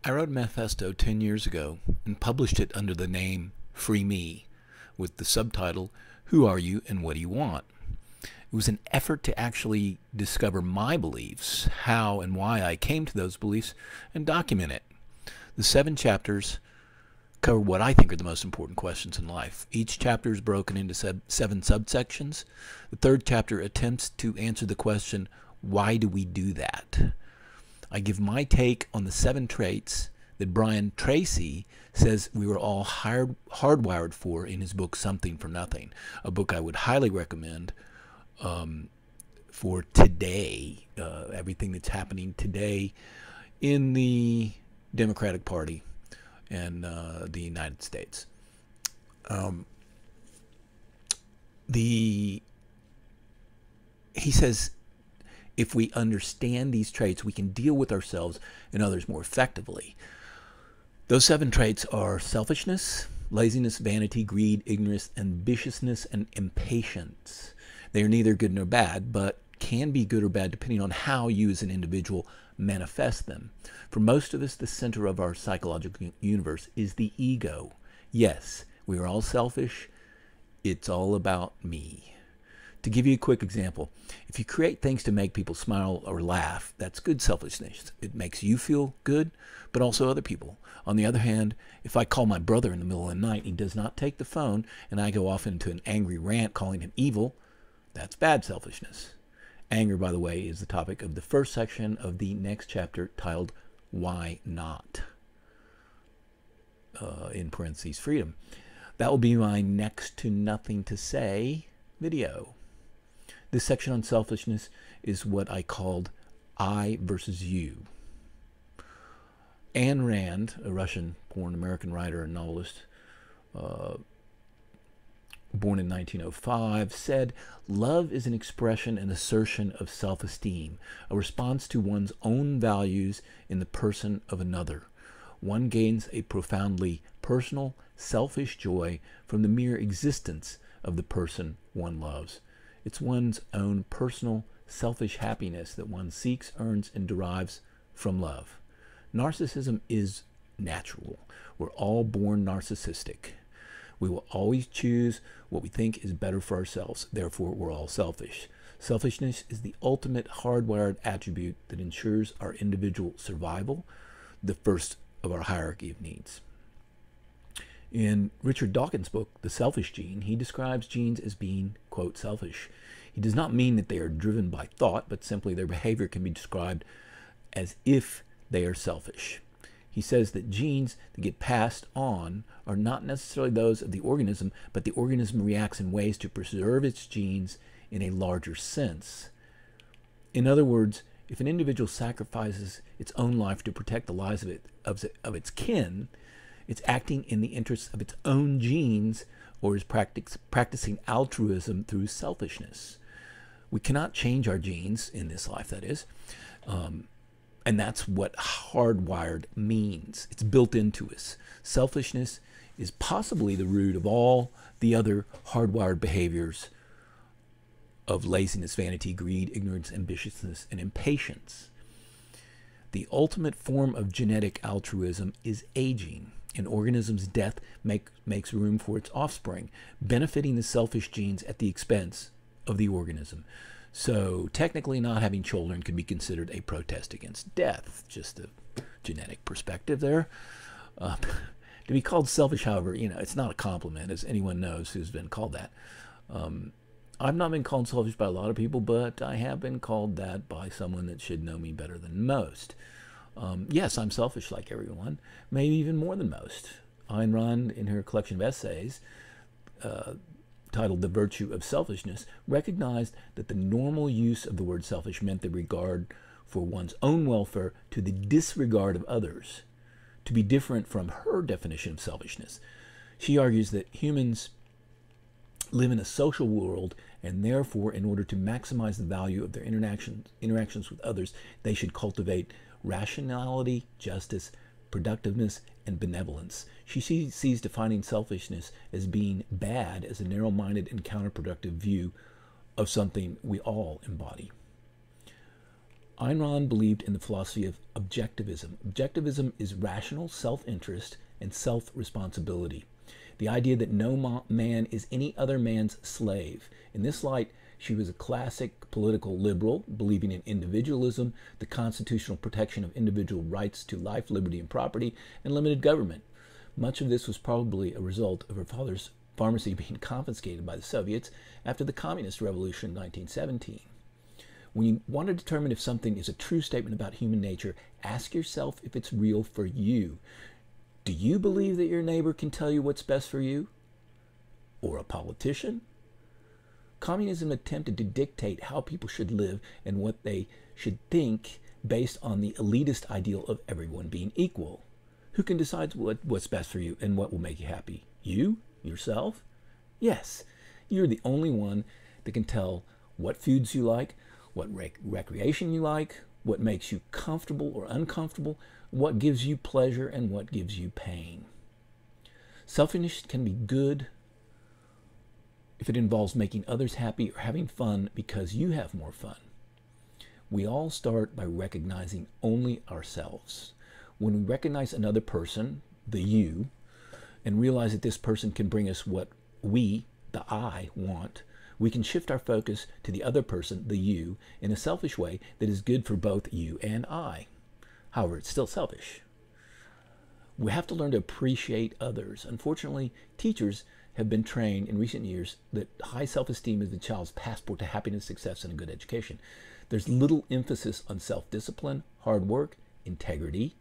I wrote a manifesto 10 years ago and published it under the name Free Me with the subtitle, Who Are You and What Do You Want? It was an effort to actually discover my beliefs, how and why I came to those beliefs, and document it. The 7 chapters cover what I think are the most important questions in life. Each chapter is broken into 7 subsections. The 3rd chapter attempts to answer the question, why do we do that? I give my take on the 7 traits that Brian Tracy says we were all hardwired for in his book Something for Nothing, a book I would highly recommend for today, everything that's happening today in the Democratic Party and the United States. He says if we understand these traits, we can deal with ourselves and others more effectively. Those 7 traits are selfishness, laziness, vanity, greed, ignorance, ambitiousness, and impatience. They are neither good nor bad, but can be good or bad depending on how you as an individual manifest them. For most of us, the center of our psychological universe is the ego. Yes, we are all selfish. It's all about me. To give you a quick example, if you create things to make people smile or laugh, that's good selfishness. It makes you feel good, but also other people. On the other hand, if I call my brother in the middle of the night and he does not take the phone and I go off into an angry rant calling him evil, that's bad selfishness. Anger, by the way, is the topic of the 1st section of the next chapter titled, Why Not? In parentheses, freedom. That will be my next to nothing to say video. This section on selfishness is what I called I versus you. Ayn Rand, a Russian-born American writer and novelist, born in 1905, said, "Love is an expression and assertion of self-esteem, a response to one's own values in the person of another. One gains a profoundly personal, selfish joy from the mere existence of the person one loves. It's one's own personal, selfish happiness that one seeks, earns, and derives from love. Narcissism is natural. We're all born narcissistic. We will always choose what we think is better for ourselves. Therefore, we're all selfish. Selfishness is the ultimate hardwired attribute that ensures our individual survival, the first of our hierarchy of needs." In Richard Dawkins' book, The Selfish Gene, he describes genes as being, quote, selfish. He does not mean that they are driven by thought, but simply their behavior can be described as if they are selfish. He says that genes that get passed on are not necessarily those of the organism, but the organism reacts in ways to preserve its genes in a larger sense. In other words, if an individual sacrifices its own life to protect the lives of its kin, it's acting in the interests of its own genes, or is practicing altruism through selfishness. We cannot change our genes in this life, that is. And that's what hardwired means. It's built into us. Selfishness is possibly the root of all the other hardwired behaviors of laziness, vanity, greed, ignorance, ambitiousness, and impatience. The ultimate form of genetic altruism is aging. An organism's death makes room for its offspring, benefiting the selfish genes at the expense of the organism. So technically not having children could be considered a protest against death. Just a genetic perspective there. To be called selfish, however, it's not a compliment, as anyone knows who's been called that. I've not been called selfish by a lot of people, but I have been called that by someone that should know me better than most. Yes, I'm selfish like everyone, maybe even more than most. Ayn Rand, in her collection of essays, titled The Virtue of Selfishness, recognized that the normal use of the word selfish meant the regard for one's own welfare to the disregard of others, to be different from her definition of selfishness. She argues that humans live in a social world, and therefore, in order to maximize the value of their interactions with others, they should cultivate rationality, justice, productiveness, and benevolence. She sees defining selfishness as being bad as a narrow-minded and counterproductive view of something we all embody. Ayn Rand believed in the philosophy of objectivism. Objectivism is rational self-interest and self-responsibility. The idea that no man is any other man's slave. In this light, she was a classic political liberal, believing in individualism, the constitutional protection of individual rights to life, liberty, and property, and limited government. Much of this was probably a result of her father's pharmacy being confiscated by the Soviets after the Communist Revolution in 1917. When you want to determine if something is a true statement about human nature, ask yourself if it's real for you. Do you believe that your neighbor can tell you what's best for you? Or a politician? Communism attempted to dictate how people should live and what they should think based on the elitist ideal of everyone being equal. Who can decide what's best for you and what will make you happy? You? Yourself? Yes, you're the only one that can tell what foods you like, what recreation you like, what makes you comfortable or uncomfortable, what gives you pleasure and what gives you pain. Selfishness can be good if it involves making others happy or having fun because you have more fun. We all start by recognizing only ourselves. When we recognize another person, the you, and realize that this person can bring us what we, the I, want, we can shift our focus to the other person, the you, in a selfish way that is good for both you and I. However, it's still selfish. We have to learn to appreciate others. Unfortunately, teachers have been trained in recent years that high self-esteem is the child's passport to happiness, success, and a good education. There's little emphasis on self-discipline, hard work, integrity,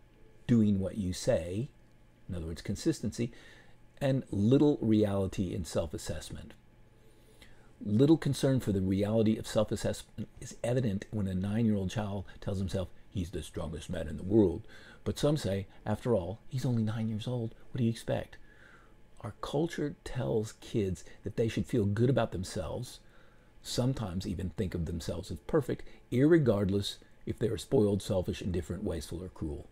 doing what you say, in other words, consistency, and little reality in self-assessment. Little concern for the reality of self-assessment is evident when a 9-year-old child tells himself he's the strongest man in the world. But some say, after all, he's only 9 years old. What do you expect? Our culture tells kids that they should feel good about themselves, sometimes even think of themselves as perfect, irregardless if they are spoiled, selfish, indifferent, wasteful, or cruel.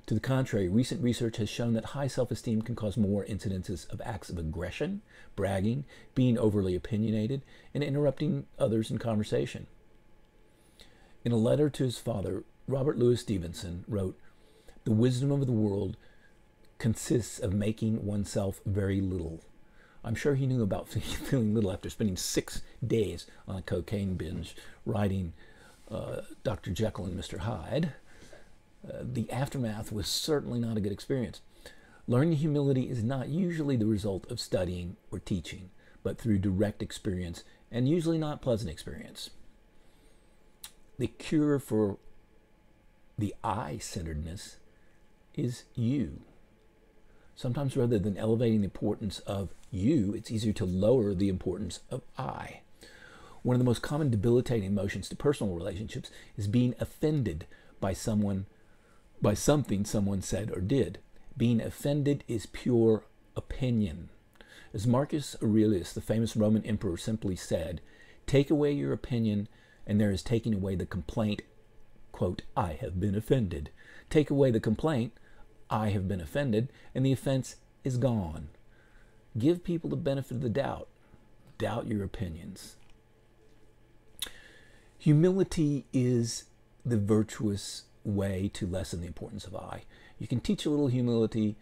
To the contrary, recent research has shown that high self-esteem can cause more incidences of acts of aggression, bragging, being overly opinionated, and interrupting others in conversation. In a letter to his father, Robert Louis Stevenson wrote, "The wisdom of the world consists of making oneself very little." I'm sure he knew about feeling little after spending 6 days on a cocaine binge writing Dr. Jekyll and Mr. Hyde. The aftermath was certainly not a good experience. Learning humility is not usually the result of studying or teaching, but through direct experience, and usually not pleasant experience. The cure for the I-centeredness is you. Sometimes rather than elevating the importance of you, it's easier to lower the importance of I. One of the most common debilitating emotions to personal relationships is being offended by something someone said or did. Being offended is pure opinion. As Marcus Aurelius, the famous Roman emperor, simply said, "Take away your opinion, and there is taking away the complaint, quote, I have been offended. Take away the complaint, I have been offended, and the offense is gone." Give people the benefit of the doubt. Doubt your opinions. Humility is the virtuous way to lessen the importance of I. You can teach a little humility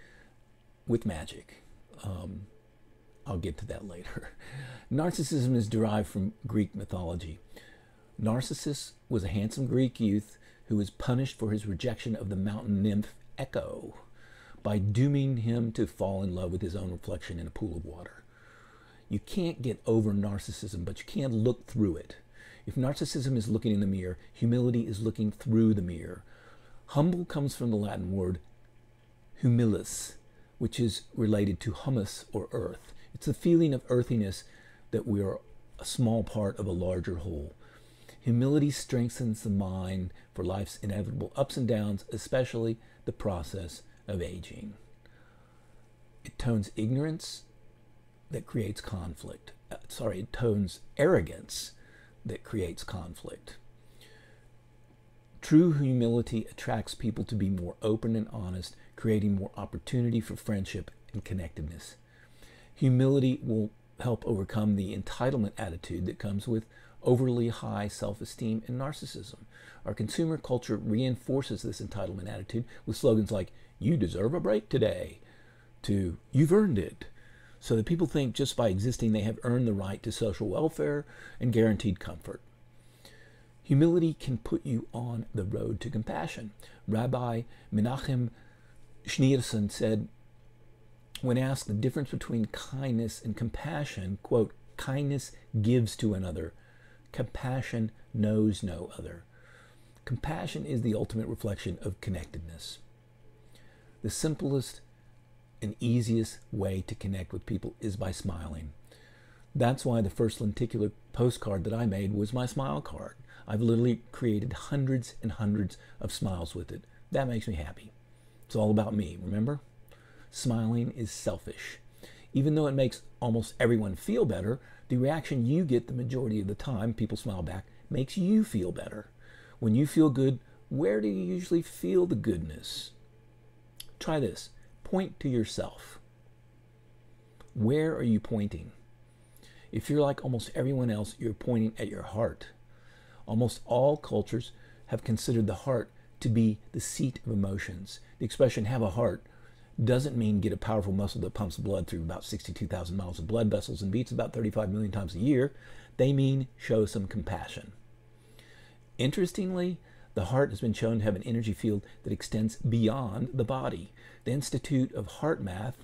with magic. I'll get to that later. Narcissism is derived from Greek mythology. Narcissus was a handsome Greek youth who was punished for his rejection of the mountain nymph Echo by dooming him to fall in love with his own reflection in a pool of water. You can't get over narcissism, but you can look through it. If narcissism is looking in the mirror, humility is looking through the mirror. Humble comes from the Latin word humilis, which is related to humus or earth. It's the feeling of earthiness that we are a small part of a larger whole. Humility strengthens the mind for life's inevitable ups and downs, especially the process of aging. It tones ignorance that creates conflict. It tones arrogance that creates conflict. True humility attracts people to be more open and honest, creating more opportunity for friendship and connectedness. Humility will help overcome the entitlement attitude that comes with overly high self-esteem and narcissism. Our consumer culture reinforces this entitlement attitude with slogans like, "You deserve a break today," to "You've earned it," so that people think just by existing they have earned the right to social welfare and guaranteed comfort. Humility can put you on the road to compassion. Rabbi Menachem Schneerson said, when asked the difference between kindness and compassion, quote, "Kindness gives to another. Compassion knows no other." Compassion is the ultimate reflection of connectedness. The simplest and easiest way to connect with people is by smiling. That's why the first lenticular postcard that I made was my smile card. I've literally created hundreds and hundreds of smiles with it. That makes me happy. It's all about me, remember? Smiling is selfish. Even though it makes almost everyone feel better, the reaction you get the majority of the time, people smile back, makes you feel better. When you feel good, where do you usually feel the goodness? Try this. Point to yourself. Where are you pointing? If you're like almost everyone else, you're pointing at your heart. Almost all cultures have considered the heart to be the seat of emotions. The expression "have a heart" doesn't mean get a powerful muscle that pumps blood through about 62,000 miles of blood vessels and beats about 35 million times a year. They mean show some compassion. Interestingly, the heart has been shown to have an energy field that extends beyond the body. The Institute of Heart Math,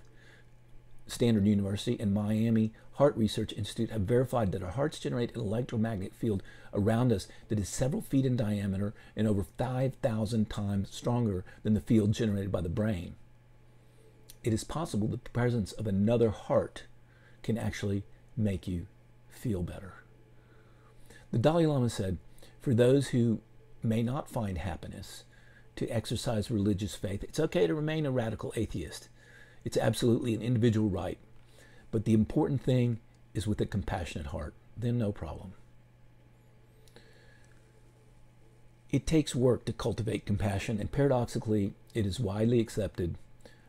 Stanford University, and Miami Heart Research Institute have verified that our hearts generate an electromagnetic field around us that is several feet in diameter and over 5,000 times stronger than the field generated by the brain. It is possible that the presence of another heart can actually make you feel better. The Dalai Lama said, for those who may not find happiness to exercise religious faith, it's okay to remain a radical atheist. It's absolutely an individual right. But the important thing is with a compassionate heart. Then no problem. It takes work to cultivate compassion, and paradoxically, it is widely accepted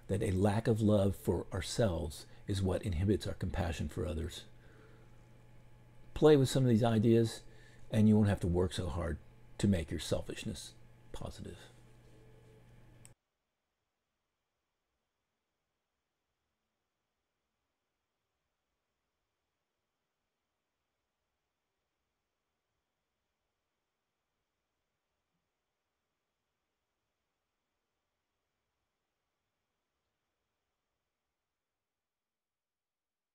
that a lack of love for ourselves is what inhibits our compassion for others. Play with some of these ideas, and you won't have to work so hard to make your selfishness positive.